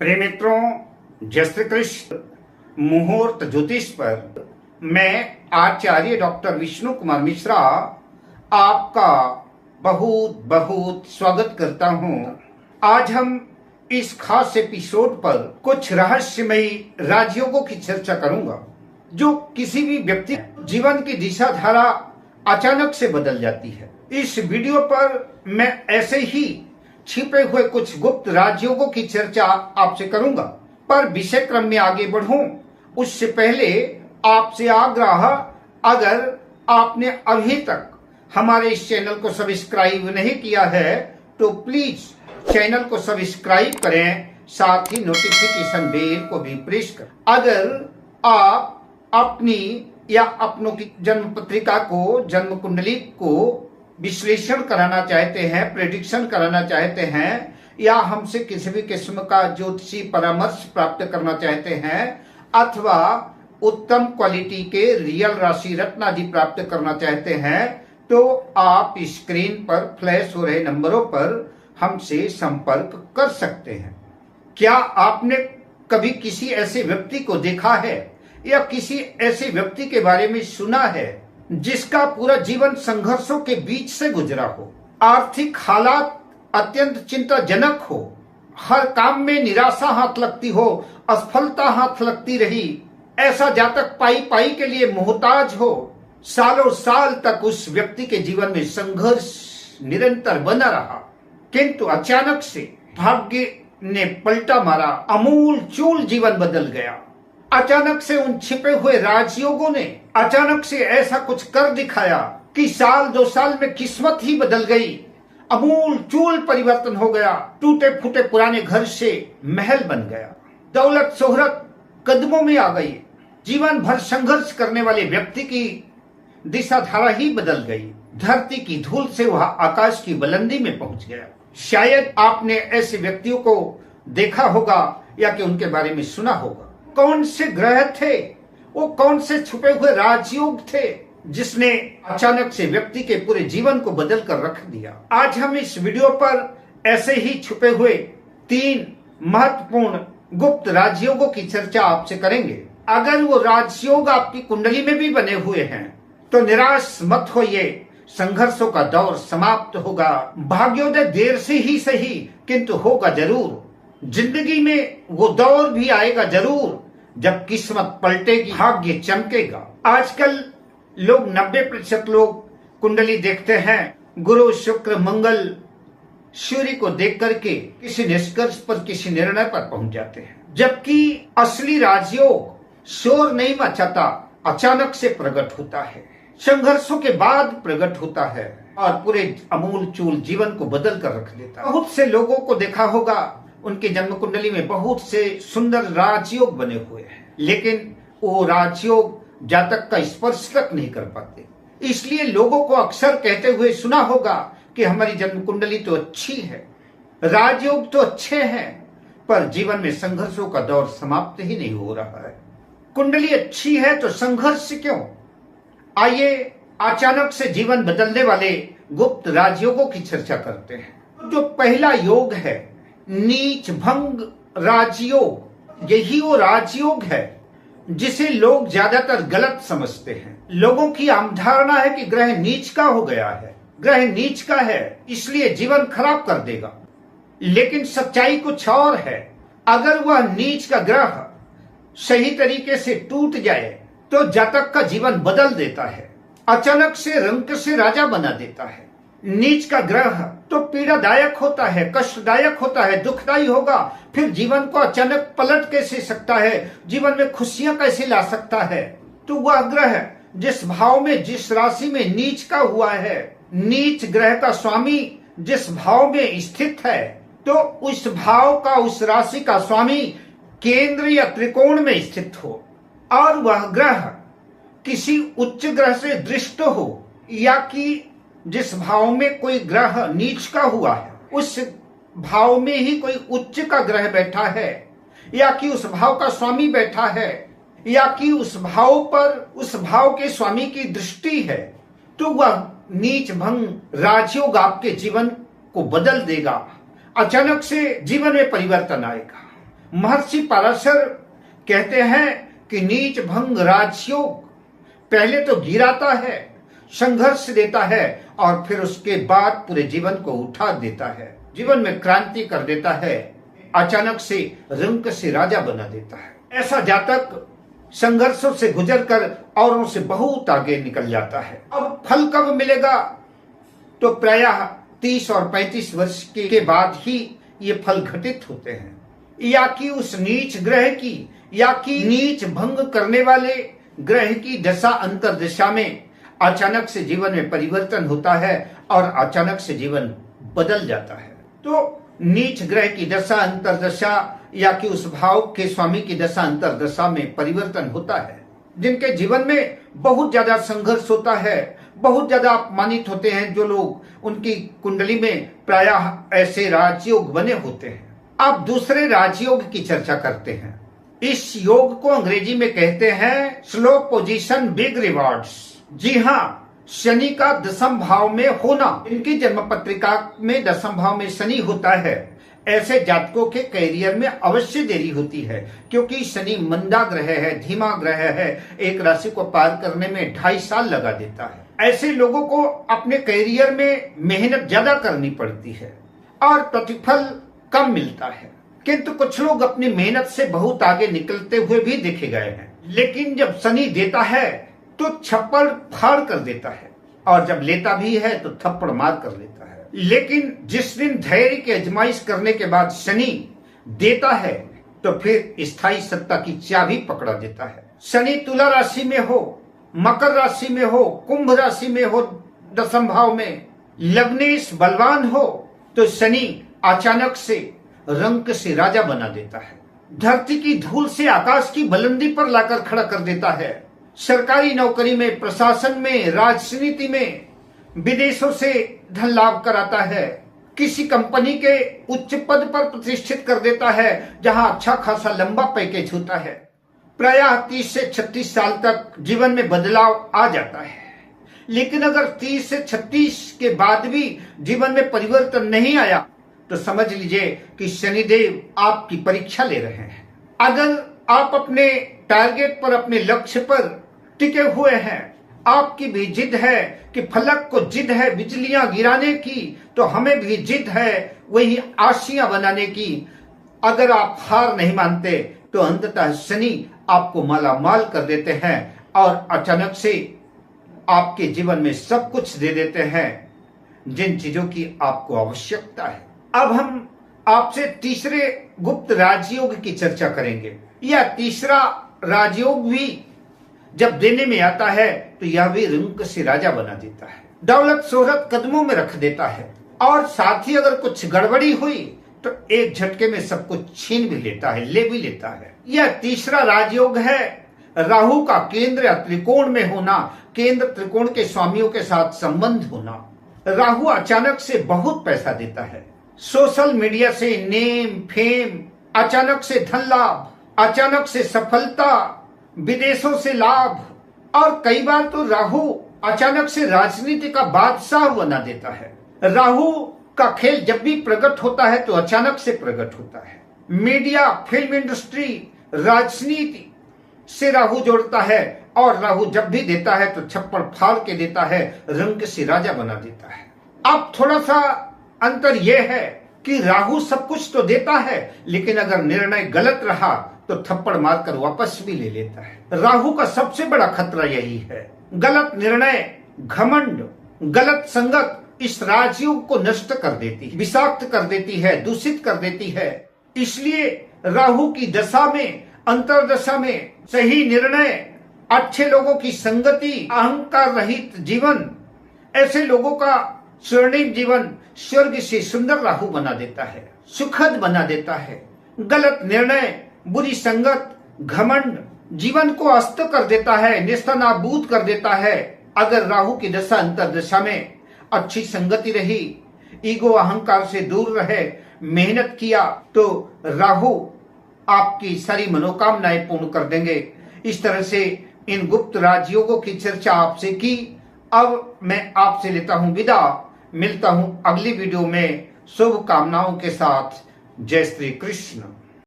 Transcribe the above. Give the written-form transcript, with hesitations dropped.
प्रिय मित्रों, जय श्री कृष्ण। मुहूर्त ज्योतिष पर मैं आचार्य डॉक्टर विष्णु कुमार मिश्रा आपका बहुत बहुत स्वागत करता हूं। आज हम इस खास एपिसोड पर कुछ रहस्यमयी राजयोगों की चर्चा करूंगा जो किसी भी व्यक्ति जीवन की दिशा धारा अचानक से बदल जाती है। इस वीडियो पर मैं ऐसे ही छिपे हुए कुछ गुप्त राजयोगों की चर्चा आपसे करूंगा, पर विषय क्रम में आगे बढ़ूं उससे पहले आपसे आग्रह, अगर आपने अभी तक हमारे इस चैनल को सब्सक्राइब नहीं किया है तो प्लीज चैनल को सब्सक्राइब करें, साथ ही नोटिफिकेशन बेल को भी प्रेस करें। अगर आप अपनी या अपनों की जन्म पत्रिका को, जन्म कुंडली को विश्लेषण कराना चाहते हैं, प्रेडिक्शन कराना चाहते हैं, या हमसे किसी भी किस्म का ज्योतिषी परामर्श प्राप्त करना चाहते हैं, अथवा उत्तम क्वालिटी के रियल राशि रत्न आदि प्राप्त करना चाहते हैं, तो आप स्क्रीन पर फ्लैश हो रहे नंबरों पर हमसे संपर्क कर सकते हैं। क्या आपने कभी किसी ऐसे व्यक्ति को देखा है या किसी ऐसे व्यक्ति के बारे में सुना है जिसका पूरा जीवन संघर्षों के बीच से गुजरा हो, आर्थिक हालात अत्यंत चिंताजनक हो, हर काम में निराशा हाथ लगती हो, असफलता हाथ लगती रही, ऐसा जातक पाई पाई के लिए मोहताज हो, सालों साल तक उस व्यक्ति के जीवन में संघर्ष निरंतर बना रहा, किंतु अचानक से भाग्य ने पलटा मारा, अमूल चूल जीवन बदल गया। अचानक से उन छिपे हुए राजयोगों ने अचानक से ऐसा कुछ कर दिखाया कि साल दो साल में किस्मत ही बदल गई, अमूल चूल परिवर्तन हो गया, टूटे फूटे पुराने घर से महल बन गया, दौलत शोहरत कदमों में आ गई, जीवन भर संघर्ष करने वाले व्यक्ति की दिशा धारा ही बदल गई, धरती की धूल से वह आकाश की बुलंदी में पहुंच गया। शायद आपने ऐसे व्यक्तियों को देखा होगा या कि उनके बारे में सुना होगा। कौन से ग्रह थे, वो कौन से छुपे हुए राजयोग थे जिसने अचानक से व्यक्ति के पूरे जीवन को बदल कर रख दिया। आज हम इस वीडियो पर ऐसे ही छुपे हुए 3 महत्वपूर्ण गुप्त राजयोगों की चर्चा आपसे करेंगे। अगर वो राजयोग आपकी कुंडली में भी बने हुए हैं तो निराश मत होइए, संघर्षों का दौर समाप्त होगा, भाग्योदय देर से ही सही किंतु होगा जरूर। जिंदगी में वो दौर भी आएगा जरूर जब किस्मत पलटेगी, भाग्य चमकेगा। आजकल लोग 90% लोग कुंडली देखते हैं, गुरु शुक्र मंगल सूर्य को देख करके किसी निष्कर्ष पर, किसी निर्णय पर पहुंच जाते हैं, जबकि असली राजयोग शोर नहीं मचाता, अचानक से प्रकट होता है, संघर्षों के बाद प्रकट होता है और पूरे अमूल चूल जीवन को बदल कर रख देता है। बहुत से लोगों को देखा होगा उनके जन्म कुंडली में बहुत से सुंदर राजयोग बने हुए हैं, लेकिन वो राजयोग जातक का स्पर्श तक नहीं कर पाते। इसलिए लोगों को अक्सर कहते हुए सुना होगा कि हमारी जन्म कुंडली तो अच्छी है, राजयोग तो अच्छे हैं, पर जीवन में संघर्षों का दौर समाप्त ही नहीं हो रहा है। कुंडली अच्छी है तो संघर्ष क्यों? आइए अचानक से जीवन बदलने वाले गुप्त राजयोगों की चर्चा करते हैं। जो पहला योग है नीच भंग राजयोग, यही वो राजयोग है जिसे लोग ज्यादातर गलत समझते हैं। लोगों की आम धारणा है कि ग्रह नीच का हो गया है, ग्रह नीच का है इसलिए जीवन खराब कर देगा, लेकिन सच्चाई कुछ और है। अगर वह नीच का ग्रह सही तरीके से टूट जाए तो जातक का जीवन बदल देता है, अचानक से रंक से राजा बना देता है। नीच का ग्रह तो पीड़ादायक होता है, कष्टदायक होता है, दुखदायी होगा, फिर जीवन को अचानक पलट कैसे सकता है, जीवन में खुशियां कैसे ला सकता है। तो वह ग्रह जिस भाव में, जिस राशि में नीच का हुआ है, नीच ग्रह का स्वामी जिस भाव में स्थित है, तो उस भाव का, उस राशि का स्वामी केंद्र या त्रिकोण में स्थित हो और वह ग्रह किसी उच्च ग्रह से दृष्ट हो, या कि जिस भाव में कोई ग्रह नीच का हुआ है उस भाव में ही कोई उच्च का ग्रह बैठा है, या कि उस भाव का स्वामी बैठा है, या कि उस भाव पर, उस भाव के स्वामी की दृष्टि है, तो वह नीच भंग राजयोग आपके जीवन को बदल देगा। अचानक से जीवन में परिवर्तन आएगा, महर्षि पराशर कहते हैं कि नीच भंग राजयोग पहले तो गिराता है, संघर्ष देता है और फिर उसके बाद पूरे जीवन को उठा देता है, जीवन में क्रांति कर देता है, अचानक से रंक से राजा बना देता है। ऐसा जातक संघर्षों से गुजरकर औरों से बहुत आगे निकल जाता है। अब फल कब मिलेगा? तो प्रायः 30 और 35 वर्ष के बाद ही ये फल घटित होते हैं, या कि उस नीच ग्रह की या कि नीच भंग करने वाले ग्रह की दशा अंतर्दशा में अचानक से जीवन में परिवर्तन होता है और अचानक से जीवन बदल जाता है। तो नीच ग्रह की दशा अंतर्दशा या कि उस भाव के स्वामी की दशा अंतर्दशा में परिवर्तन होता है, जिनके जीवन में बहुत ज्यादा संघर्ष होता है, बहुत ज्यादा अपमानित होते हैं जो लोग, उनकी कुंडली में प्रायः ऐसे राजयोग बने होते हैं। अब दूसरे राजयोग की चर्चा करते हैं। इस योग को अंग्रेजी में कहते हैं स्लो पोजीशन बिग रिवॉर्ड्स। जी हाँ, शनि का दशम भाव में होना, इनकी जन्म पत्रिका में दशम भाव में शनि होता है। ऐसे जातकों के करियर में अवश्य देरी होती है, क्योंकि शनि मंदा ग्रह है, धीमा ग्रह है, एक राशि को पार करने में 2.5 साल लगा देता है। ऐसे लोगों को अपने करियर में मेहनत ज्यादा करनी पड़ती है और प्रतिफल कम मिलता है, किंतु कुछ लोग अपनी मेहनत से बहुत आगे निकलते हुए भी देखे गए हैं। लेकिन जब शनि देता है तो छप्पड़ फाड़ कर देता है, और जब लेता भी है तो थप्पड़ मार कर लेता है। लेकिन जिस दिन धैर्य की आजमाइश करने के बाद शनि देता है तो फिर स्थायी सत्ता की चाबी पकड़ा देता है। शनि तुला राशि में हो, मकर राशि में हो, कुंभ राशि में हो, दशम भाव में लग्नेश बलवान हो, तो शनि अचानक से रंक से राजा बना देता है। धरती की धूल से आकाश की बुलंदी पर लाकर खड़ा कर देता है। सरकारी नौकरी में, प्रशासन में, राजनीति में, विदेशों से धन लाभ कराता है। किसी कंपनी के उच्च पद पर प्रतिष्ठित कर देता है, जहां अच्छा खासा लंबा पैकेज होता है। प्रायः 30 से 36 साल तक जीवन में बदलाव आ जाता है। लेकिन अगर 30 से 36 के बाद भी जीवन में परिवर्तन नहीं आया तो समझ लीजिए कि शनिदेव आपकी परीक्षा ले रहे हैं। अगर आप अपने टारगेट पर, अपने लक्ष्य पर टिके हुए हैं, आपकी भी जिद है कि फलक को जिद है बिजलियां गिराने की, तो हमें भी जिद है वही आशियां बनाने की। अगर आप हार नहीं मानते तो अंततः शनि आपको माला माल कर देते हैं और अचानक से आपके जीवन में सब कुछ दे देते हैं जिन चीजों की आपको आवश्यकता है। अब हम आपसे तीसरे गुप्त राजयोग की चर्चा करेंगे। यह तीसरा राजयोग भी जब देने में आता है तो यह भी रंक से राजा बना देता है, दौलत शोहरत कदमों में रख देता है, और साथ ही अगर कुछ गड़बड़ी हुई तो एक झटके में सब कुछ छीन भी लेता है, ले भी लेता है। यह तीसरा राजयोग है राहु का केंद्र या त्रिकोण में होना, केंद्र त्रिकोण के स्वामियों के साथ संबंध होना। राहु अचानक से बहुत पैसा देता है, सोशल मीडिया से नेम फेम, अचानक से धन लाभ, अचानक से सफलता, विदेशों से लाभ, और कई बार तो राहु अचानक से राजनीति का बादशाह बना देता है। राहु का खेल जब भी प्रकट होता है तो अचानक से प्रकट होता है। मीडिया, फिल्म इंडस्ट्री, राजनीति से राहु जोड़ता है, और राहु जब भी देता है तो छप्पड़ फाड़ के देता है, रंग से राजा बना देता है। अब थोड़ा सा अंतर यह है कि राहु सब कुछ तो देता है, लेकिन अगर निर्णय गलत रहा तो थप्पड़ मारकर वापस भी ले लेता है। राहु का सबसे बड़ा खतरा यही है, गलत निर्णय, घमंड, गलत संगत इस राजयोग को नष्ट कर देती है, विषाक्त कर देती है, दूषित कर देती है। इसलिए राहु की दशा में, अंतरदशा में सही निर्णय, अच्छे लोगों की संगति, अहंकार रहित जीवन, ऐसे लोगों का स्वर्णिम जीवन स्वर्ग से सुंदर राहु बना देता है, सुखद बना देता है। गलत निर्णय, बुरी संगत, घमंड जीवन को अस्त कर देता है, नेस्तनाबूद कर देता है। अगर राहु की दशा अंतरदशा में अच्छी संगति रही, ईगो अहंकार से दूर रहे, मेहनत किया, तो राहु आपकी सारी मनोकामनाएं पूर्ण कर देंगे। इस तरह से इन गुप्त राजयोगों की चर्चा आपसे की। अब मैं आपसे लेता हूं विदा, मिलता हूं अगली वीडियो में शुभ कामनाओं के साथ। जय श्री कृष्ण।